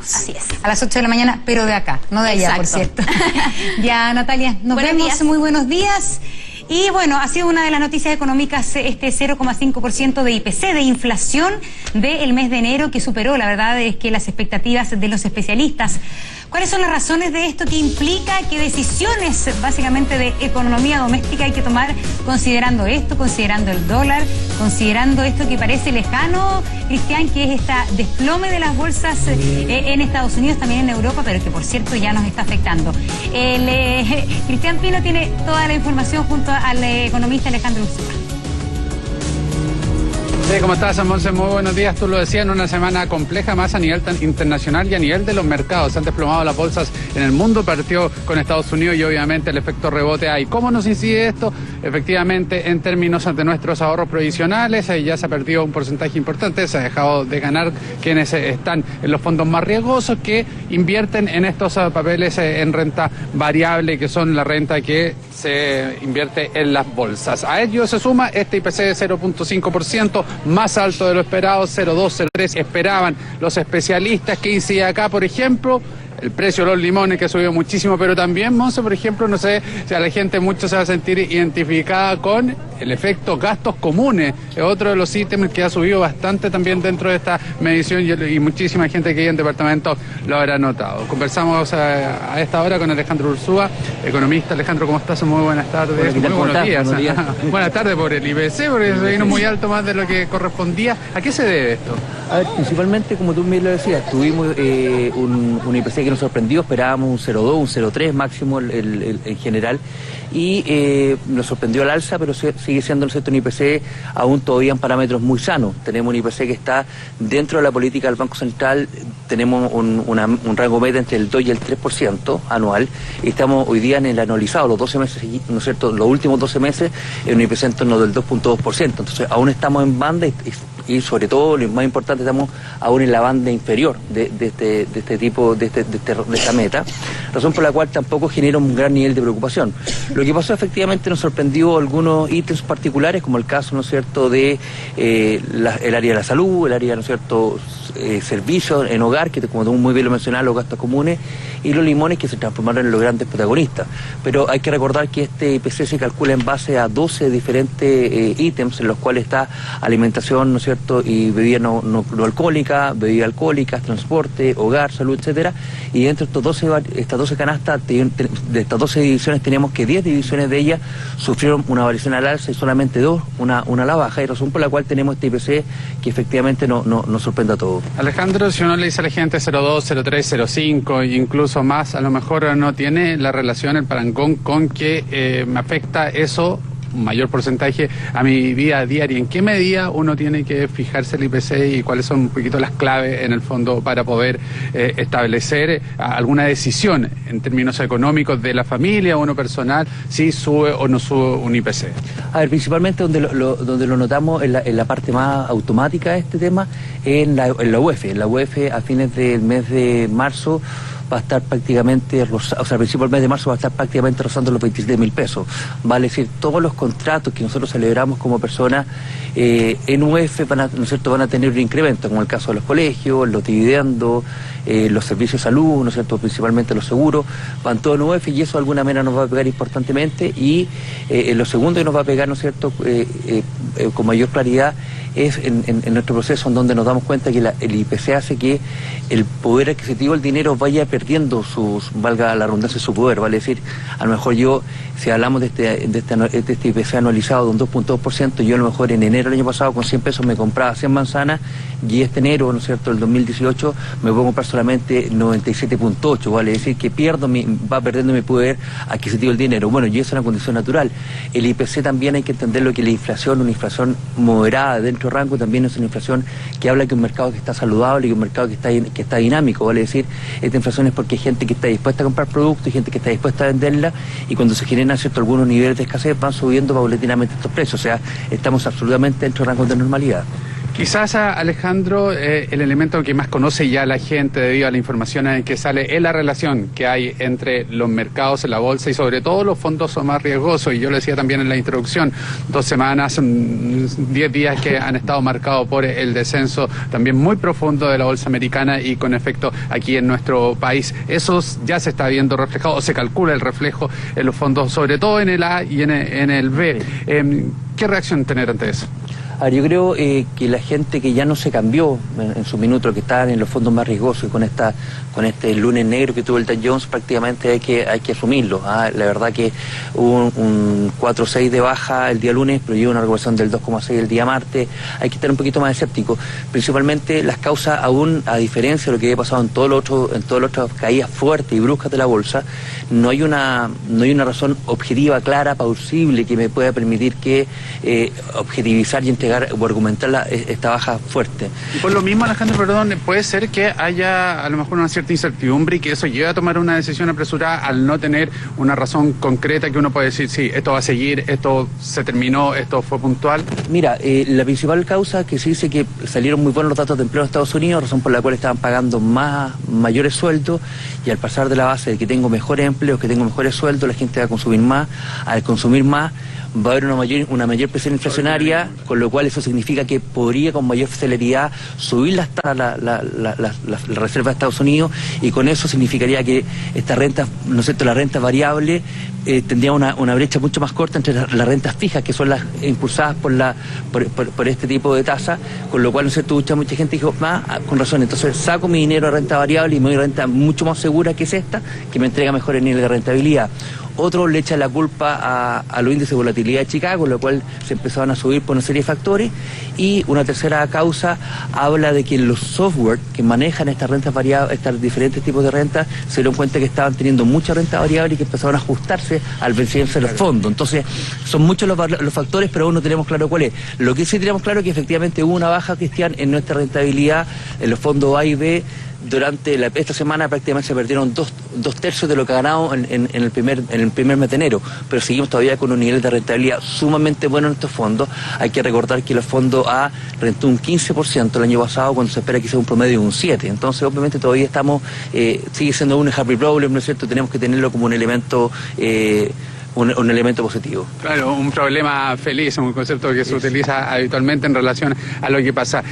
minutos. Así es. A las 8 de la mañana, pero de acá, no de allá, por cierto. Ya, Natalia, nos vemos. Muy buenos días. Y bueno, ha sido una de las noticias económicas este 0,5% de IPC, de inflación del mes de enero, que superó, la verdad es que las expectativas de los especialistas. ¿Cuáles son las razones de esto? ¿Qué implica? ¿Qué decisiones básicamente de economía doméstica hay que tomar considerando esto, considerando el dólar, considerando esto que parece lejano, Cristian, que es esta desplome de las bolsas en Estados Unidos, también en Europa, pero que por cierto ya nos está afectando? Cristian Pino tiene toda la información junto al economista Alejandro Ursúa. Sí, ¿cómo estás, Monse? Muy buenos días. Tú lo decías, en una semana compleja más a nivel internacional y a nivel de los mercados. Se han desplomado las bolsas en el mundo, partió con Estados Unidos y obviamente el efecto rebote hay. ¿Cómo nos incide esto? Efectivamente, en términos de nuestros ahorros provisionales, ya se ha perdido un porcentaje importante, se ha dejado de ganar quienes están en los fondos más riesgosos que invierten en estos papeles en renta variable, que son la renta que se invierte en las bolsas. A ello se suma este IPC de 0,5%, más alto de lo esperado, 0,2, 0,3 esperaban los especialistas. ¿Qué incide acá, por ejemplo? El precio de los limones, que ha subido muchísimo, pero también, Monse, por ejemplo, no sé si a la gente mucho se va a sentir identificada con el efecto gastos comunes. Es otro de los ítems que ha subido bastante también dentro de esta medición y muchísima gente que hay en departamento lo habrá notado. Conversamos a esta hora con Alejandro Ursúa, economista. Alejandro, ¿cómo estás? Muy buenas tardes. Muy buenos días. Buenas tardes por el IPC, porque se vino muy alto más de lo que correspondía. ¿A qué se debe esto? A ver, principalmente, como tú bien lo decías, tuvimos un IPC que nos sorprendió, esperábamos un 0,2, un 0,3 máximo en general, y nos sorprendió al alza, pero sigue siendo, ¿no es cierto?, un IPC aún todavía en parámetros muy sanos. Tenemos un IPC que está dentro de la política del Banco Central, tenemos un rango medio entre el 2 y el 3% anual, y estamos hoy día en el anualizado, los 12 meses, ¿no es cierto?, los últimos 12 meses, en un IPC en torno del 2,2%, entonces aún estamos en banda y sobre todo, lo más importante, estamos aún en la banda inferior de esta meta, razón por la cual tampoco genera un gran nivel de preocupación. Lo que pasó, efectivamente, nos sorprendió algunos ítems particulares, como el caso, ¿no es cierto?, de el área de la salud, el área, ¿no es cierto?, servicios en hogar, que como tú muy bien lo mencionabas, los gastos comunes, y los limones, que se transformaron en los grandes protagonistas. Pero hay que recordar que este IPC se calcula en base a 12 diferentes ítems, en los cuales está alimentación, ¿no es cierto?, y bebida no alcohólica, bebidas alcohólicas, transporte, hogar, salud, etcétera. Y dentro de estas 12 canastas, de estas 12 divisiones, teníamos que 10 divisiones de ellas sufrieron una variación al alza y solamente 2 una a la baja, y razón por la cual tenemos este IPC que efectivamente nos sorprende a todos. Alejandro, si uno le dice a la gente 0,2, 0,3, 0,5 e incluso más, a lo mejor no tiene la relación, el parangón con que me afecta eso, un mayor porcentaje, a mi vida diaria. ¿En qué medida uno tiene que fijarse el IPC y cuáles son un poquito las claves en el fondo para poder establecer alguna decisión en términos económicos de la familia o uno personal, si sube o no sube un IPC? A ver, principalmente donde lo notamos en la parte más automática de este tema, en la UEF. En la UEF, a fines del mes de marzo, va a estar prácticamente, o sea, al principio del mes de marzo va a estar prácticamente rozando los 27.000 pesos. Vale decir, todos los contratos que nosotros celebramos como personas en UEF van a tener un incremento, como el caso de los colegios, los dividendos, los servicios de salud, ¿no es cierto?, principalmente los seguros, van todos en UEF, y eso de alguna manera nos va a pegar importantemente. Y lo segundo que nos va a pegar, ¿no es cierto?, con mayor claridad, es en nuestro proceso, en donde nos damos cuenta que el IPC hace que el poder adquisitivo del dinero vaya perdiendo valga la redundancia, su poder. Vale decir, a lo mejor yo, si hablamos de este IPC anualizado de un 2,2%, yo a lo mejor en enero del año pasado con 100 pesos me compraba 100 manzanas, y este enero, ¿no es cierto?, el 2018, me puedo comprar solamente 97,8, vale decir que va perdiendo mi poder adquisitivo el dinero. Bueno, y eso es una condición natural. El IPC también hay que entender lo que la inflación, una inflación moderada dentro del rango, también es una inflación que habla que un mercado que está saludable y un mercado que está dinámico, vale decir, esta inflación es porque hay gente que está dispuesta a comprar productos y gente que está dispuesta a venderla, y cuando se generan, ¿cierto?, algunos niveles de escasez, van subiendo paulatinamente estos precios. O sea, estamos absolutamente dentro del rango de normalidad. Quizás, Alejandro, el elemento que más conoce ya la gente debido a la información en que sale es la relación que hay entre los mercados, la bolsa y sobre todo los fondos más riesgosos. Y yo lo decía también en la introducción, 2 semanas, 10 días que han estado marcados por el descenso también muy profundo de la bolsa americana y con efecto aquí en nuestro país. Eso ya se está viendo reflejado, o se calcula el reflejo en los fondos, sobre todo en el A y en el B. ¿Qué reacción tener ante eso? Yo creo que la gente que ya no se cambió en su minuto, que estaban en los fondos más riesgosos, y con este lunes negro que tuvo el Dow Jones, prácticamente hay que asumirlo. La verdad que hubo un 4,6 de baja el día lunes, pero llegó una recuperación del 2,6 el día martes. Hay que estar un poquito más escéptico. Principalmente las causas, aún a diferencia de lo que había pasado en todas las otras caídas fuertes y bruscas de la bolsa, no hay una razón objetiva, clara, plausible, que me pueda permitir que objetivizar y entregar o argumentar esta baja fuerte. Y por lo mismo, Alejandro, perdón, puede ser que haya a lo mejor una cierta incertidumbre y que eso lleve a tomar una decisión apresurada al no tener una razón concreta que uno puede decir, sí, esto va a seguir, esto se terminó, esto fue puntual. Mira, la principal causa que se dice que salieron muy buenos los datos de empleo en Estados Unidos, razón por la cual estaban pagando mayores sueldos, y al pasar de la base de que tengo mejores empleos, que tengo mejores sueldos, la gente va a consumir más. Al consumir más va a haber una mayor presión inflacionaria, con lo cual eso significa que podría con mayor celeridad subir la reserva de Estados Unidos, y con eso significaría que esta renta, ¿no es cierto?, la renta variable tendría una brecha mucho más corta entre las rentas fijas, que son las impulsadas por este tipo de tasa, con lo cual, ¿no es cierto?, mucha gente dijo, con razón, entonces saco mi dinero a renta variable y me doy renta mucho más segura que es esta, que me entrega mejores niveles de rentabilidad. Otros le echan la culpa a los índices de volatilidad de Chicago, lo cual se empezaban a subir por una serie de factores. Y una tercera causa habla de que los software que manejan estas rentas variables, estos diferentes tipos de rentas, se dieron cuenta que estaban teniendo mucha renta variable y que empezaron a ajustarse al vencimiento de los fondos. Entonces, son muchos los factores, pero aún no tenemos claro cuál es. Lo que sí tenemos claro es que efectivamente hubo una baja, Cristian, en nuestra rentabilidad en los fondos A y B. Durante esta semana prácticamente se perdieron dos tercios de lo que ha ganado en el primer mes de enero, pero seguimos todavía con un nivel de rentabilidad sumamente bueno en estos fondos. Hay que recordar que los fondos A rentó un 15% el año pasado, cuando se espera que sea un promedio de un 7%. Entonces, obviamente, todavía estamos, sigue siendo un happy problem, ¿no es cierto? Tenemos que tenerlo como un elemento un elemento positivo. Claro, un problema feliz, un concepto que se utiliza habitualmente en relación a lo que pasa.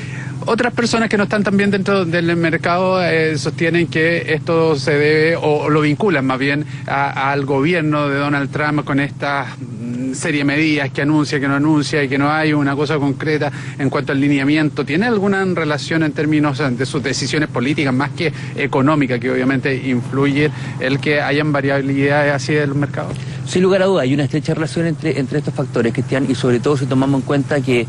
Otras personas que no están también dentro del mercado sostienen que esto se debe, o lo vinculan más bien, al gobierno de Donald Trump con esta serie de medidas que anuncia, que no anuncia, y que no hay una cosa concreta en cuanto al lineamiento. ¿Tiene alguna relación en términos de sus decisiones políticas, más que económicas, que obviamente influye el que hayan variabilidades así de los mercados? Sin lugar a dudas, hay una estrecha relación entre estos factores, Cristian, y sobre todo si tomamos en cuenta que,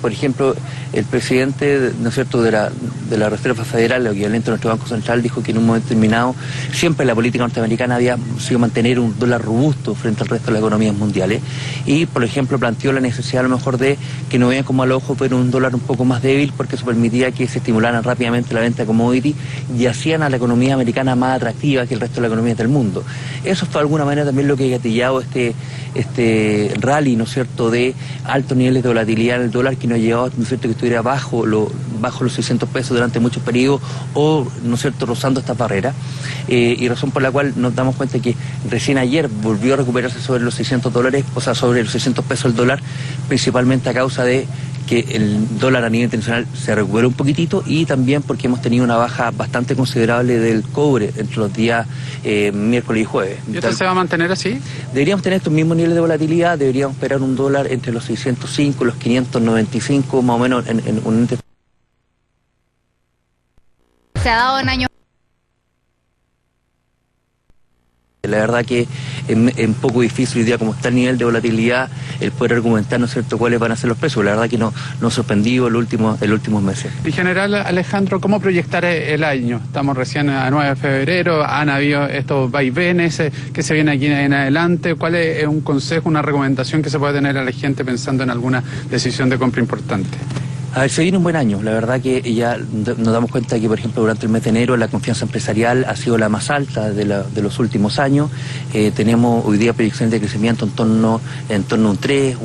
por ejemplo, el presidente, ¿no es cierto?, de la Reserva Federal, el equivalente a nuestro Banco Central, dijo que en un momento determinado siempre la política norteamericana había sido mantener un dólar robusto frente al resto de las economías mundiales, y, por ejemplo, planteó la necesidad a lo mejor de que no vean como al ojo, pero un dólar un poco más débil, porque eso permitía que se estimularan rápidamente la venta de commodity y hacían a la economía americana más atractiva que el resto de las economías del mundo. Eso fue de alguna manera también lo que gatillado este rally, ¿no es cierto?, de altos niveles de volatilidad en el dólar, que no ha llegado, ¿no es cierto?, que estuviera bajo los 600 pesos durante muchos periodos, o, ¿no es cierto?, rozando esta barrera, y razón por la cual nos damos cuenta que recién ayer volvió a recuperarse sobre los $600, o sea, sobre los 600 pesos el dólar, principalmente a causa de que el dólar a nivel internacional se recuperó un poquitito, y también porque hemos tenido una baja bastante considerable del cobre entre los días miércoles y jueves. ¿Y esto se va a mantener así? Deberíamos tener estos mismos niveles de volatilidad, deberíamos esperar un dólar entre los 605 y los 595, más o menos, en un... Se ha dado en años. La verdad que es un poco difícil hoy día, como está el nivel de volatilidad, el poder argumentar, ¿no es cierto?, cuáles van a ser los precios. La verdad que nos sorprendió el últimos meses. En general, Alejandro, ¿cómo proyectar el año? Estamos recién a 9 de febrero, han habido estos vaivenes que se vienen aquí en adelante. ¿Cuál es un consejo, una recomendación que se puede tener a la gente pensando en alguna decisión de compra importante? A ver, se viene un buen año. La verdad que ya nos damos cuenta que, por ejemplo, durante el mes de enero la confianza empresarial ha sido la más alta de los últimos años. Tenemos hoy día proyecciones de crecimiento en torno a un 3,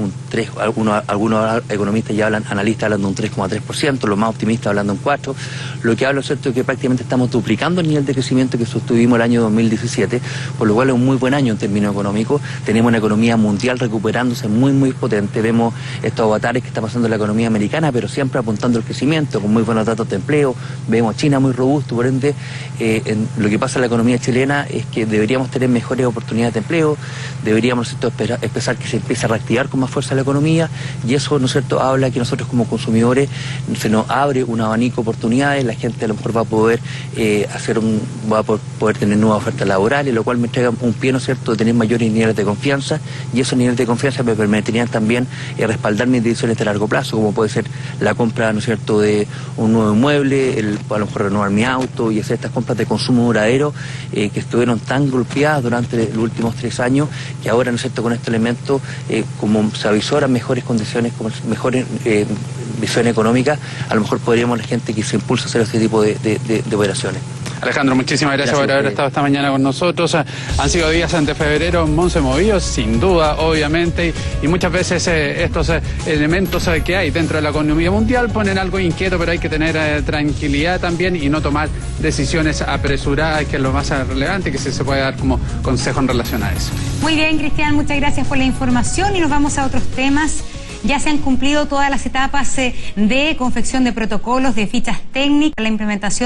algunos economistas ya hablan, analistas hablan de un 3,3%, los más optimistas hablando de un 4%. Lo que habla, ¿cierto?, es que prácticamente estamos duplicando el nivel de crecimiento que sostuvimos el año 2017, por lo cual es un muy buen año en términos económicos. Tenemos una economía mundial recuperándose muy potente. Vemos estos avatares que está pasando en la economía americana, pero siempre apuntando al crecimiento, con muy buenos datos de empleo. Vemos a China muy robusto, por ende, lo que pasa en la economía chilena es que deberíamos tener mejores oportunidades de empleo, deberíamos, ¿no es cierto?, empezar que se empiece a reactivar con más fuerza la economía, y eso, ¿no es cierto?, habla que nosotros como consumidores se nos abre un abanico de oportunidades, la gente a lo mejor va a poder poder tener nuevas ofertas laborales, lo cual me entrega un pie, ¿no es cierto?, de tener mayores niveles de confianza, y esos niveles de confianza me permitirían también respaldar mis decisiones de largo plazo, como puede ser la compra, ¿no es cierto?, de un nuevo inmueble, a lo mejor renovar mi auto y hacer estas compras de consumo duradero que estuvieron tan golpeadas durante los últimos 3 años, que ahora, ¿no es cierto?, con este elemento, como se avisoran mejores condiciones, como mejores visión económica, a lo mejor podríamos la gente que se impulsa a hacer este tipo de operaciones. Alejandro, muchísimas gracias por haber estado esta mañana con nosotros. Han sido días ante febrero en Monse movidos, sin duda, obviamente, y muchas veces estos elementos que hay dentro de la economía mundial ponen algo inquieto, pero hay que tener tranquilidad también y no tomar decisiones apresuradas, que es lo más relevante que se puede dar como consejo en relación a eso. Muy bien, Cristian, muchas gracias por la información y nos vamos a otros temas. Ya se han cumplido todas las etapas de confección de protocolos, de fichas técnicas, la implementación